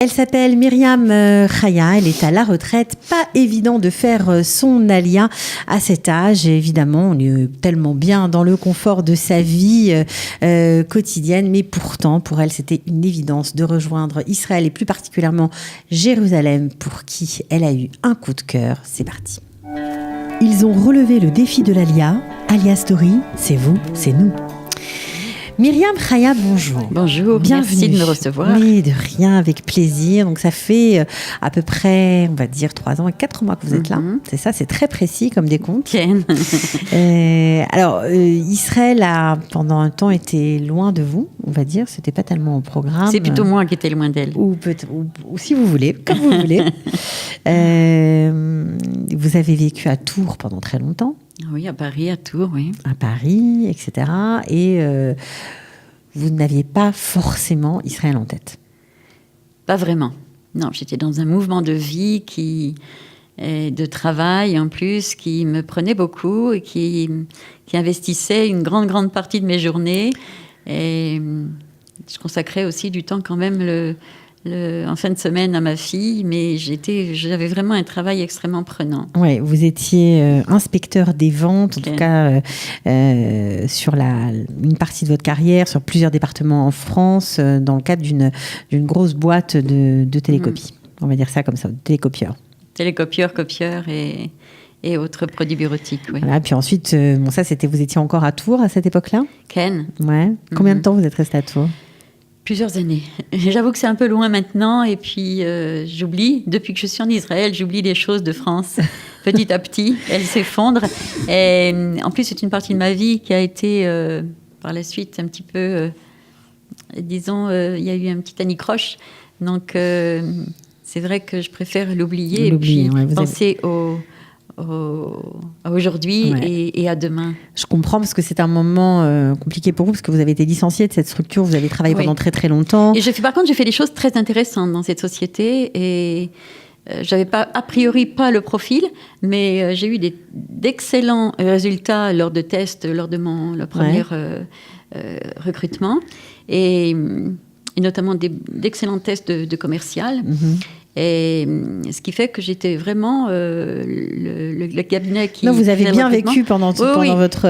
Elle s'appelle Myriam Chaya, elle est à la retraite. Pas évident de faire son alia à cet âge. Évidemment, on est tellement bien dans le confort de sa vie quotidienne, mais pourtant, pour elle, c'était une évidence de rejoindre Israël et plus particulièrement Jérusalem, pour qui elle a eu un coup de cœur. C'est parti. Ils ont relevé le défi de l'alia. Alia Story, c'est vous, c'est nous. Myriam Chaya, bonjour. Bonjour, bienvenue. Merci de me recevoir. Oui, de rien, avec plaisir. Donc ça fait à peu près, on va dire, 3 ans et 4 mois que vous êtes là. C'est ça, c'est très précis comme décompte. Alors, Israël a pendant un temps été loin de vous, on va dire. C'était pas tellement au programme. C'est plutôt moi qui étais loin d'elle. Ou si vous voulez, comme vous voulez. Vous avez vécu à Tours pendant très longtemps. Oui, à Paris, à Tours, oui. À Paris, etc. Et vous n'aviez pas forcément Israël en tête. Pas vraiment. Non, j'étais dans un mouvement de vie de travail en plus, qui me prenait beaucoup et qui investissait une grande partie de mes journées. Et je consacrais aussi du temps quand même en fin de semaine à ma fille, mais j'avais vraiment un travail extrêmement prenant. Oui, vous étiez inspecteur des ventes, en tout cas sur une partie de votre carrière, sur plusieurs départements en France, dans le cadre d'une grosse boîte de télécopie. On va dire ça comme ça, télécopieur. Télécopieur, copieur et autres produits bureautiques, oui. Voilà, puis ensuite, vous étiez encore à Tours à cette époque-là ? Ken. Ouais. Combien de temps vous êtes resté à Tours ? Plusieurs années. J'avoue que c'est un peu loin maintenant et puis j'oublie, depuis que je suis en Israël, j'oublie les choses de France. Petit à petit, elles s'effondrent. Et en plus, c'est une partie de ma vie qui a été par la suite un petit peu, disons, il y a eu un petit anicroche. Donc, c'est vrai que je préfère l'oublier et puis penser à aujourd'hui et à demain. Je comprends parce que c'est un moment compliqué pour vous parce que vous avez été licencié de cette structure, vous avez travaillé pendant très très longtemps. Et par contre, j'ai fait des choses très intéressantes dans cette société et j'avais a priori pas le profil, mais j'ai eu d'excellents résultats lors de tests, lors de le premier recrutement et notamment d'excellents tests de commercial. Et ce qui fait que j'étais vraiment le cabinet qui... Non, vous avez bien vécu pendant votre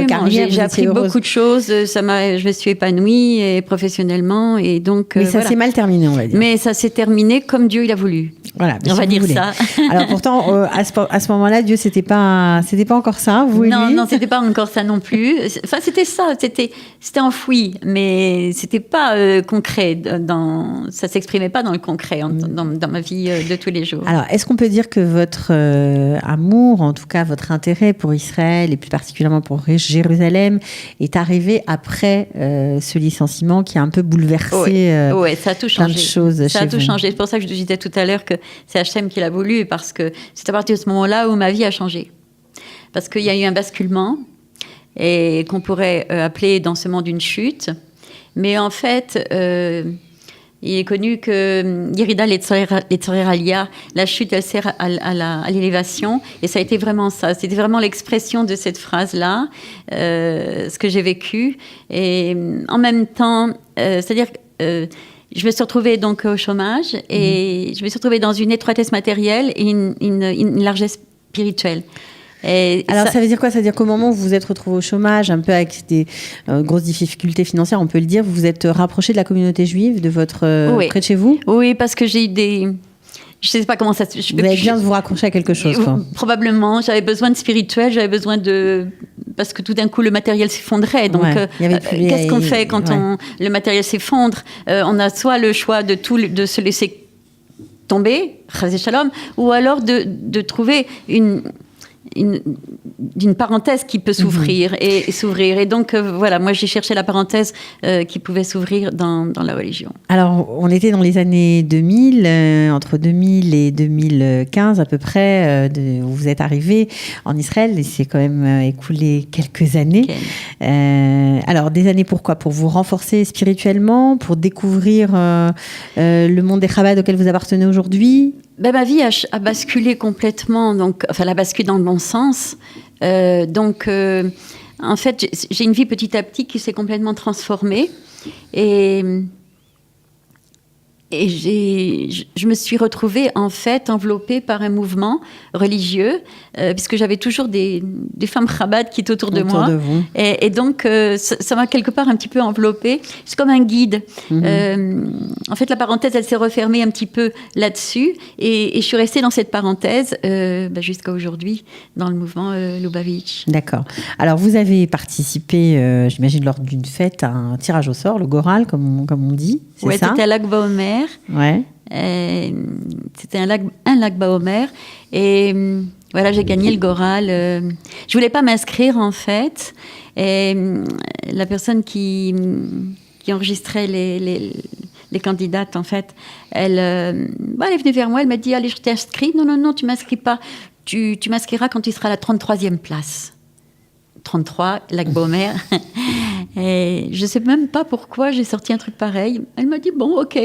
carrière. J'ai appris beaucoup de choses. Je me suis épanouie et professionnellement. Et donc, mais ça s'est mal terminé, on va dire. Mais ça s'est terminé comme Dieu il a voulu. Voilà, on va dire ça. Alors pourtant, à ce moment-là, Dieu, c'était pas encore ça, vous et lui ? Non, c'était pas encore ça non plus. Enfin, c'était ça. C'était enfoui, mais c'était pas concret. Ça s'exprimait pas dans le concret, dans ma vie de tous les jours. Alors, est-ce qu'on peut dire que votre amour, en tout cas votre intérêt pour Israël et plus particulièrement pour Jérusalem, est arrivé après ce licenciement qui a un peu bouleversé ça a tout changé. Plein de choses ça a tout changé. C'est pour ça que je disais tout à l'heure que c'est Hachem qui l'a voulu, parce que c'est à partir de ce moment-là où ma vie a changé. Parce qu'il y a eu un basculement et qu'on pourrait appeler dans ce monde une chute. Mais en fait... il est connu que Yerida Letzorer Alia, la chute, elle sert à l'élévation. Et ça a été vraiment ça. C'était vraiment l'expression de cette phrase-là, ce que j'ai vécu. Et en même temps, c'est-à-dire que je me suis retrouvée donc au chômage et je me suis retrouvée dans une étroitesse matérielle et une largesse spirituelle. Alors ça veut dire quoi ? Ça veut dire qu'au moment où vous vous êtes retrouvé au chômage, un peu avec des grosses difficultés financières, on peut le dire, vous vous êtes rapproché de la communauté juive près de chez vous ? Oui, parce que j'ai eu des... Je ne sais pas comment ça... Vous avez besoin de vous raccrocher à quelque chose, quoi. Probablement. J'avais besoin de spirituel, j'avais besoin de... Parce que tout d'un coup, le matériel s'effondrait. Donc, qu'est-ce qu'on fait quand le matériel s'effondre ? On a soit le choix de se laisser tomber, Chazé Shalom, ou alors de trouver d'une parenthèse qui peut s'ouvrir et s'ouvrir. Et donc, voilà, moi, j'ai cherché la parenthèse qui pouvait s'ouvrir dans la religion. Alors, on était dans les années 2000, entre 2000 et 2015 à peu près, où vous êtes arrivé en Israël, et c'est quand même écoulé quelques années. Alors, des années pourquoi ? Pour vous renforcer spirituellement, pour découvrir le monde des Chabad auquel vous appartenez aujourd'hui ? Ma vie a basculé complètement, elle a basculé dans le bon sens. En fait, j'ai une vie petit à petit qui s'est complètement transformée. Et je me suis retrouvée en fait enveloppée par un mouvement religieux, puisque j'avais toujours des femmes Chabad qui étaient autour de moi. De vous. Et donc, ça m'a quelque part un petit peu enveloppée. C'est comme un guide. En fait, la parenthèse, elle s'est refermée un petit peu là-dessus. Et je suis restée dans cette parenthèse jusqu'à aujourd'hui, dans le mouvement Lubavitch. D'accord. Alors, vous avez participé, j'imagine, lors d'une fête, à un tirage au sort, le Goral, comme on dit. Oui, c'était à Lag Baomer. Ouais. C'était un Lag Baomer. Et voilà, j'ai gagné le Goral. Je voulais pas m'inscrire, en fait. Et la personne qui enregistrait les candidates, en fait, elle est venue vers moi, elle m'a dit, allez, je t'inscris. Non, tu m'inscris pas. Tu m'inscriras quand tu seras à la 33e place. 33, Lag Baomer. Et je ne sais même pas pourquoi j'ai sorti un truc pareil. Elle m'a dit, bon, ok,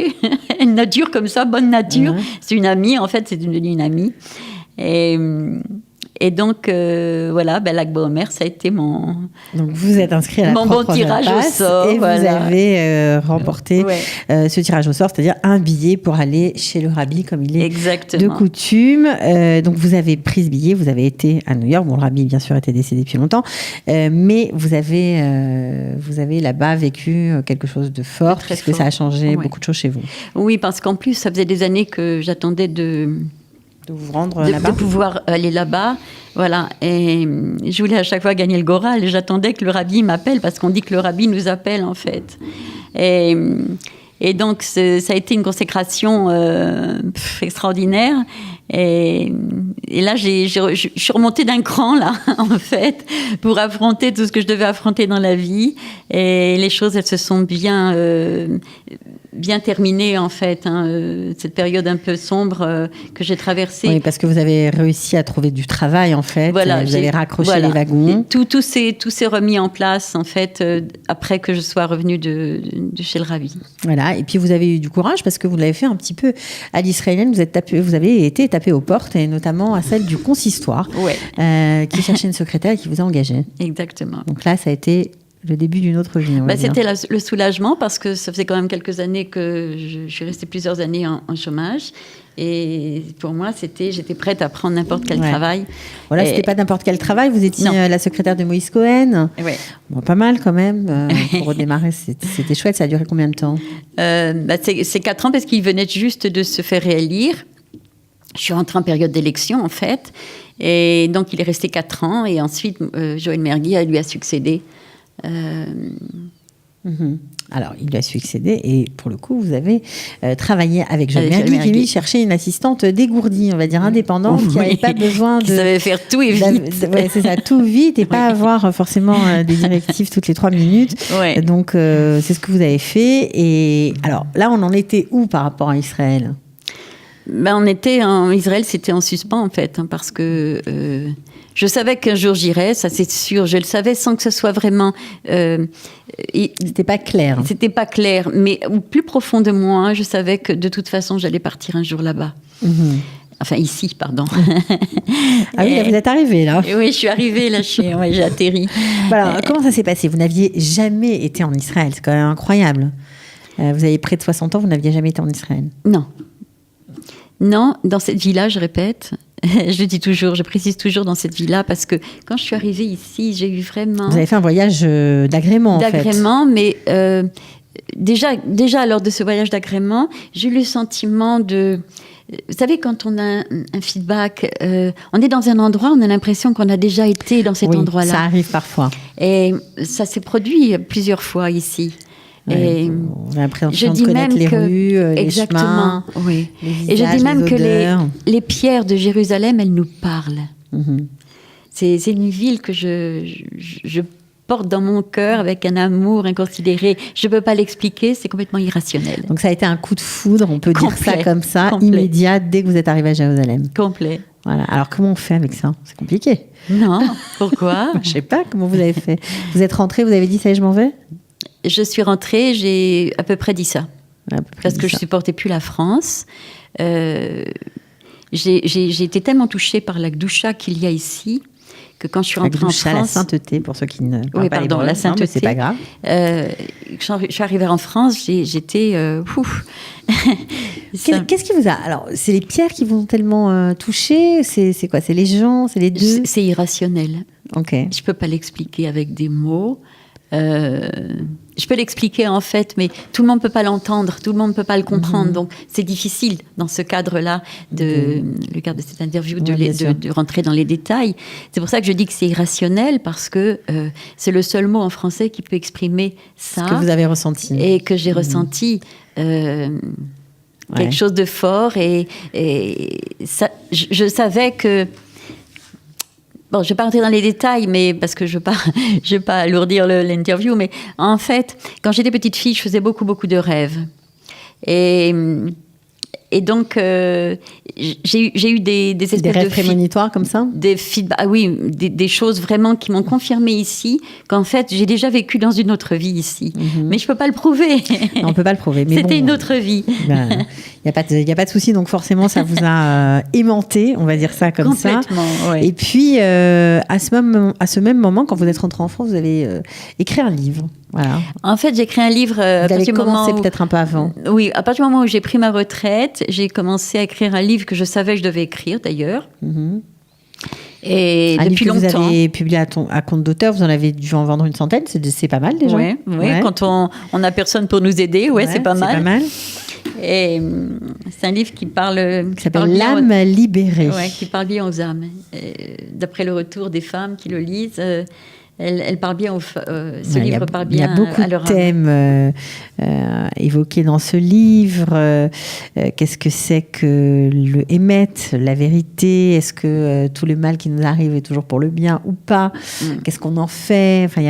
une nature comme ça, bonne nature. Ouais. C'est une amie, en fait, c'est devenue une amie. Et donc, Lag Baomer, ça a été mon... Donc, vous êtes inscrit à la mon bon tirage au sort. Et vous avez remporté ce tirage au sort, c'est-à-dire un billet pour aller chez le rabbi, comme il est de coutume. Donc, vous avez pris ce billet, vous avez été à New York. Bon, le rabbi, bien sûr, était décédé depuis longtemps. Mais vous avez là-bas vécu quelque chose de fort, puisque ça a changé beaucoup de choses chez vous. Oui, parce qu'en plus, ça faisait des années que j'attendais de vous rendre là-bas, de pouvoir aller là-bas, voilà. Et je voulais à chaque fois gagner le Goral. Et j'attendais que le rabbi m'appelle, parce qu'on dit que le rabbi nous appelle, en fait. Et donc, ça a été une consécration extraordinaire. Et là, je suis remontée d'un cran, là, en fait, pour affronter tout ce que je devais affronter dans la vie. Et les choses, elles se sont bien terminées, en fait, cette période un peu sombre que j'ai traversée. Oui, parce que vous avez réussi à trouver du travail, en fait. Voilà, vous avez raccroché les wagons. Tout s'est remis en place, en fait, après que je sois revenue de chez le rabbi. Voilà, et puis vous avez eu du courage, parce que vous l'avez fait un petit peu à l'israélienne. Vous avez été tapé aux portes, et notamment à celle du consistoire, qui cherchait une secrétaire et qui vous a engagé. Exactement. Donc là, ça a été le début d'une autre vie. C'était le soulagement, parce que ça faisait quand même quelques années que je suis restée plusieurs années en chômage. Et pour moi, j'étais prête à prendre n'importe quel travail. Voilà, c'était pas n'importe quel travail. Vous étiez la secrétaire de Moïse Cohen. Ouais. Bon, pas mal quand même. Pour redémarrer, c'était chouette. Ça a duré combien de temps ? C'est 4 ans, parce qu'il venait juste de se faire réélire. Je suis rentrée en période d'élection, en fait. Et donc, il est resté 4 ans. Et ensuite, Joël Mergui lui a succédé. Alors, il lui a succédé. Et pour le coup, vous avez travaillé avec Joël Mergui, qui lui cherchait une assistante dégourdie, on va dire indépendante, qui n'avait pas besoin de... Qui savait faire tout et vite. Ouais, c'est ça, tout vite, et pas avoir forcément des directives toutes les 3 minutes. Ouais. Donc, c'est ce que vous avez fait. Et alors, là, on en était où par rapport à Israël ? On était en Israël, c'était en suspens, en fait, parce que je savais qu'un jour j'irais, ça c'est sûr. Je le savais sans que ce soit vraiment... c'était pas clair. C'était pas clair, mais au plus profond de moi, je savais que de toute façon, j'allais partir un jour là-bas. Enfin, ici, pardon. Ah oui, là, vous êtes arrivée, là. Oui, je suis arrivée, là, j'ai atterri. Voilà, comment ça s'est passé ? Vous n'aviez jamais été en Israël, c'est quand même incroyable. Vous avez près de 60 ans, vous n'aviez jamais été en Israël ? Non, dans cette vie-là, je répète, je le dis toujours, je précise toujours dans cette vie-là, parce que quand je suis arrivée ici, j'ai eu vraiment... Vous avez fait un voyage d'agrément, en fait. D'agrément, mais déjà lors de ce voyage d'agrément, j'ai eu le sentiment de... Vous savez, quand on a un feedback, on est dans un endroit, on a l'impression qu'on a déjà été dans cet endroit-là. Ça arrive parfois. Et ça s'est produit plusieurs fois ici. Et on a l'impression de connaître les rues, les chemins, oui. les visages, et je dis même que odeurs. les pierres de Jérusalem, elles nous parlent. C'est une ville que je porte dans mon cœur avec un amour inconsidéré. Je ne peux pas l'expliquer, c'est complètement irrationnel. Donc ça a été un coup de foudre, on peut dire ça comme ça, immédiat, dès que vous êtes arrivé à Jérusalem. Complet. Voilà. Alors comment on fait avec ça ? C'est compliqué. Non, pourquoi ? Je ne sais pas comment vous avez fait. Vous êtes rentrée, vous avez dit ça y est, je m'en vais ? Je suis rentrée, j'ai à peu près dit ça. Parce que je ne supportais plus la France. J'ai été tellement touchée par la Gdoucha qu'il y a ici. que quand je suis rentrée en France... la sainteté, pour ceux qui ne parlent oui, pas pardon, hébreu. la sainteté. Non, mais c'est pas grave. Quand je suis arrivée en France, j'étais... Qu'est-ce qui vous a... Alors, c'est les pierres qui vous ont tellement touché? C'est quoi? C'est les gens? C'est les deux? C'est irrationnel. Ok. Je peux pas l'expliquer avec des mots. Je peux l'expliquer en fait, mais tout le monde peut pas l'entendre, tout le monde peut pas le comprendre. Donc c'est difficile dans ce cadre-là, le cadre de cette interview, de rentrer dans les détails. C'est pour ça que je dis que c'est irrationnel, parce que c'est le seul mot en français qui peut exprimer ça. Ce que vous avez ressenti. Et que j'ai ressenti. Quelque chose de fort. Et ça, je savais que... Bon, je ne vais pas rentrer dans les détails, mais parce que je ne veux pas alourdir l'interview, mais en fait, quand j'étais petite fille, je faisais beaucoup, beaucoup de rêves. Et donc, j'ai eu des espèces de... Des rêves prémonitoires comme ça? Des feedbacks, oui, des choses vraiment qui m'ont confirmé ici, qu'en fait, j'ai déjà vécu dans une autre vie ici. Mais je ne peux pas le prouver. Non, on ne peut pas le prouver. C'était une autre vie. Il n'y a pas de souci, donc forcément, ça vous a aimanté, on va dire ça comme ça. Complètement, ouais. Et puis, à ce même moment, quand vous êtes rentré en France, vous avez écrit un livre. Voilà. En fait, j'ai écrit un livre... Vous avez commencé peut-être un peu avant. Oui, à partir du moment où j'ai pris ma retraite, j'ai commencé à écrire un livre que je savais que je devais écrire, d'ailleurs. Et un depuis livre que longtemps. Vous avez publié à compte d'auteur, vous en avez dû en vendre une centaine, c'est pas mal déjà. Oui, quand on n'a personne pour nous aider, c'est pas mal. C'est pas mal. Et c'est un livre qui s'appelle L'âme libérée. Oui, qui parle bien aux âmes. D'après le retour des femmes qui le lisent, elle parle bien ce livre parle bien à leur âme. Il y a beaucoup de thèmes évoqués dans ce livre. Qu'est-ce que c'est que le émet, la vérité? Est-ce que tout le mal qui nous arrive est toujours pour le bien ou pas? Qu'est-ce qu'on en fait? Enfin,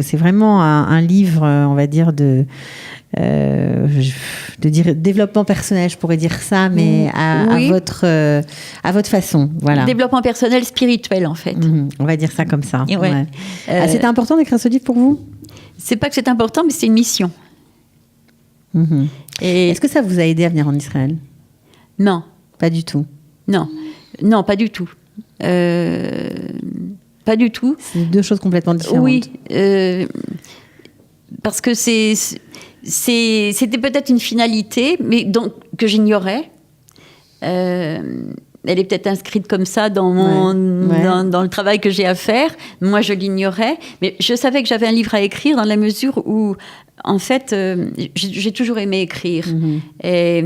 c'est vraiment un livre, on va dire, de développement personnel, je pourrais dire ça, mais à votre façon. Voilà. Développement personnel spirituel, en fait. On va dire ça comme ça. Ouais. C'était important d'écrire ce livre pour vous? C'est pas que c'est important, mais c'est une mission. Et est-ce que ça vous a aidé à venir en Israël? Non. Pas du tout? Non, pas du tout. Pas du tout. C'est deux choses complètement différentes. Oui, parce que c'était peut-être une finalité, mais que j'ignorais. Elle est peut-être inscrite comme ça dans le travail que j'ai à faire. Moi, je l'ignorais. Mais je savais que j'avais un livre à écrire dans la mesure où, en fait, j'ai toujours aimé écrire. Et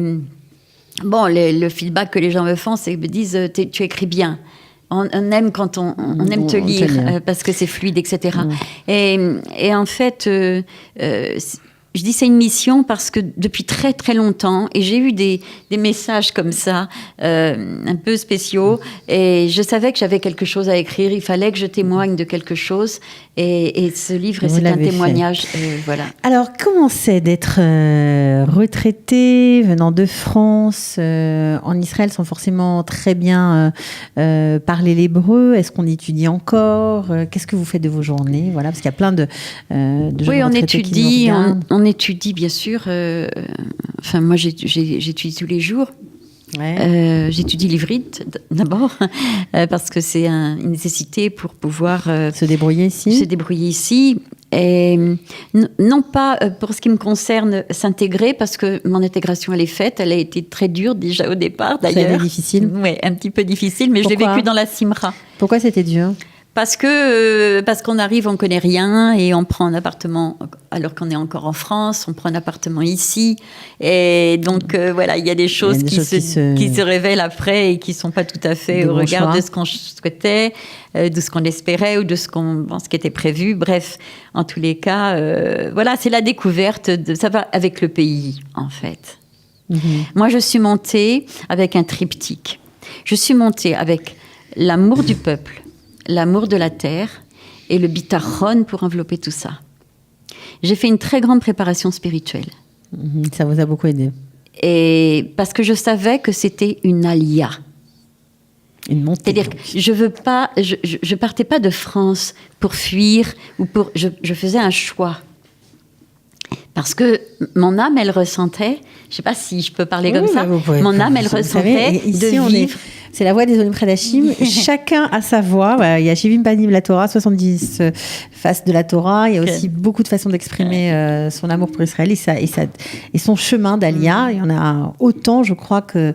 bon, le feedback que les gens me font, c'est qu'ils me disent « tu écris bien ». On aime quand on aime te lire parce que c'est fluide, etc. Et en fait, je dis c'est une mission parce que depuis très très longtemps, et j'ai eu des messages comme ça, un peu spéciaux, et je savais que j'avais quelque chose à écrire, il fallait que je témoigne de quelque chose, et ce livre, c'est un témoignage. Voilà. Alors, comment c'est d'être retraité, venant de France, en Israël, sans forcément très bien parler l'hébreu? Est-ce qu'on étudie encore? Qu'est-ce que vous faites de vos journées? Voilà, parce qu'il y a plein de jeunes retraités qui nous regardent. On étudie, bien sûr. Enfin, moi, j'étudie tous les jours. J'étudie l'ivrite d'abord parce que c'est une nécessité pour pouvoir se débrouiller ici. Et non pas pour ce qui me concerne s'intégrer, parce que mon intégration elle est faite, elle a été très dure déjà au départ d'ailleurs. C'était difficile. Oui, un petit peu difficile, mais Pourquoi? Je l'ai vécu dans la Simra. Pourquoi c'était dur? Parce qu'on arrive, on connaît rien et on prend un appartement alors qu'on est encore en France, on prend un appartement ici et donc voilà, il y a des choses qui se révèlent après et qui sont pas tout à fait au regard de ce qu'on souhaitait, de ce qu'on espérait ou de ce qui était prévu. Bref, en tous les cas, voilà, c'est la découverte ça va avec le pays en fait. Moi, je suis montée avec un triptyque. Je suis montée avec l'amour du peuple, l'amour de la terre et le bitachon pour envelopper tout ça. J'ai fait une très grande préparation spirituelle. Ça vous a beaucoup aidé. Et parce que je savais que c'était une alia. Une montée. C'est-à-dire que je partais pas de France pour fuir ou je faisais un choix. Parce que mon âme, elle ressentait, je ne sais pas si je peux parler comme ça, mon âme, elle ressentait de vivre. C'est la voix des Olim Khadashim. Chacun a sa voix. Voilà, il y a Shivim Panim la Torah, 70 faces de la Torah. Il y a aussi beaucoup de façons d'exprimer son amour pour Israël et son chemin d'Alia. Il y en a autant, je crois, que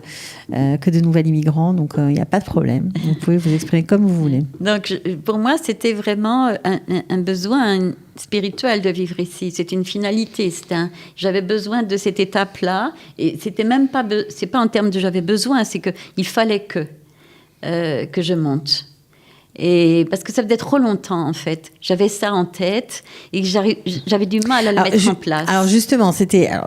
de nouveaux immigrants. Donc, il n'y a pas de problème. Vous pouvez vous exprimer comme vous voulez. Donc, pour moi, c'était vraiment un besoin spirituel de vivre ici. C'est une finalité. J'avais besoin de cette étape-là. Et c'était même pas, c'est pas en termes de j'avais besoin, c'est qu'il fallait que je monte. Et parce que ça faisait trop longtemps, en fait. J'avais ça en tête et que j'avais du mal à le mettre en place. Alors justement,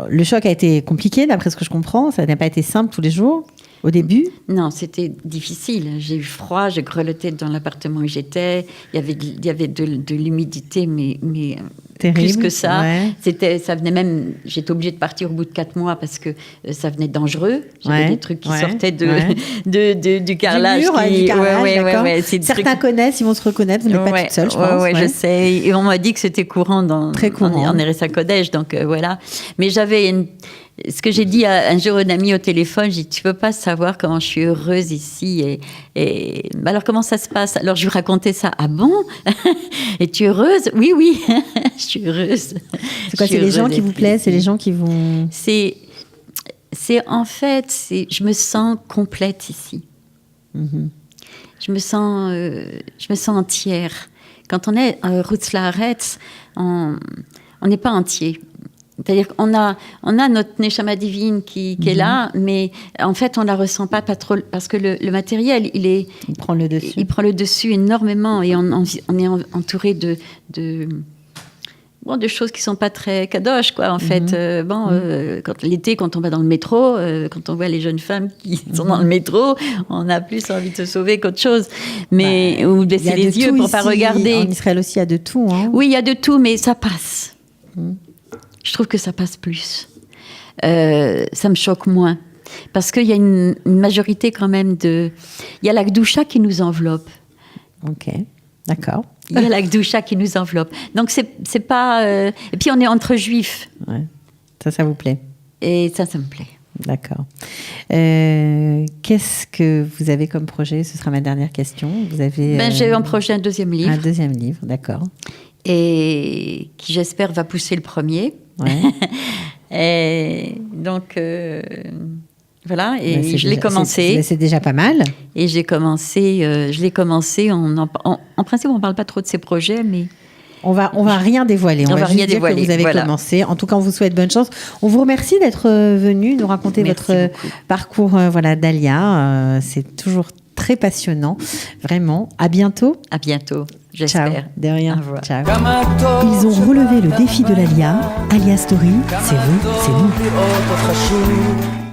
le choc a été compliqué, d'après ce que je comprends. Ça n'a pas été simple tous les jours, au début. Non, c'était difficile. J'ai eu froid, je grelottais dans l'appartement où j'étais. Il y avait de l'humidité, mais terrible, plus que ça. Ouais. Ça venait même... J'étais obligée de partir au bout de 4 mois parce que ça venait dangereux. J'avais des trucs qui sortaient du carrelage. Du carrelage, d'accord. Certains trucs... connaissent, ils vont se reconnaître. Vous n'êtes pas toute seule, je pense. Oui, je sais. Et on m'a dit que c'était courant Très courant. en RSA Kodesh. Donc, voilà. Mais j'avais ce que j'ai dit un jour à un ami au téléphone, j'ai dit, tu peux pas savoir comment je suis heureuse ici. Et alors, comment ça se passe? Alors, je lui racontais ça. Ah bon? Es-tu heureuse? Oui, je suis heureuse. C'est quoi? C'est les gens qui vous plaisent? C'est les gens qui vont... C'est en fait, je me sens complète ici. Mm-hmm. Je me sens entière. Quand on est Rutz Laaretz, on n'est pas entier. C'est-à-dire qu'on a notre Neshama divine qui est là, mais en fait, on ne la ressent pas trop, parce que le matériel, il prend le dessus. Il prend le dessus énormément, et on est entouré de choses qui ne sont pas très kadosh, quoi, en fait. L'été, quand on va dans le métro, quand on voit les jeunes femmes qui sont dans le métro, on a plus envie de se sauver qu'autre chose. Ou de baisser les yeux pour ne pas regarder. En Israël aussi, il y a de tout. Hein. Oui, il y a de tout, mais ça passe. Je trouve que ça passe plus. Ça me choque moins. Parce qu'il y a une majorité quand même Il y a la Gdoucha qui nous enveloppe. Ok, d'accord. Il y a la Gdoucha qui nous enveloppe. Donc, c'est pas... Et puis, on est entre juifs. Ouais. Ça vous plaît? Et ça me plaît. D'accord. Qu'est-ce que vous avez comme projet? Ce sera ma dernière question. Vous avez... J'ai un projet, un deuxième livre. Un deuxième livre, d'accord. Et qui, j'espère, va pousser le premier. Ouais. Et donc, voilà, et je l'ai commencé. C'est déjà pas mal. Et je l'ai commencé, en principe, on ne parle pas trop de ces projets, mais... On va rien dévoiler. On va juste dire que vous avez commencé. En tout cas, on vous souhaite bonne chance. On vous remercie d'être venu nous raconter votre parcours d'Alia. C'est toujours très passionnant. Vraiment. À bientôt. À bientôt. J'espère. Ciao. De rien. Ciao. Ils ont relevé le défi de l'Alia. Alia Story, c'est vous, c'est nous.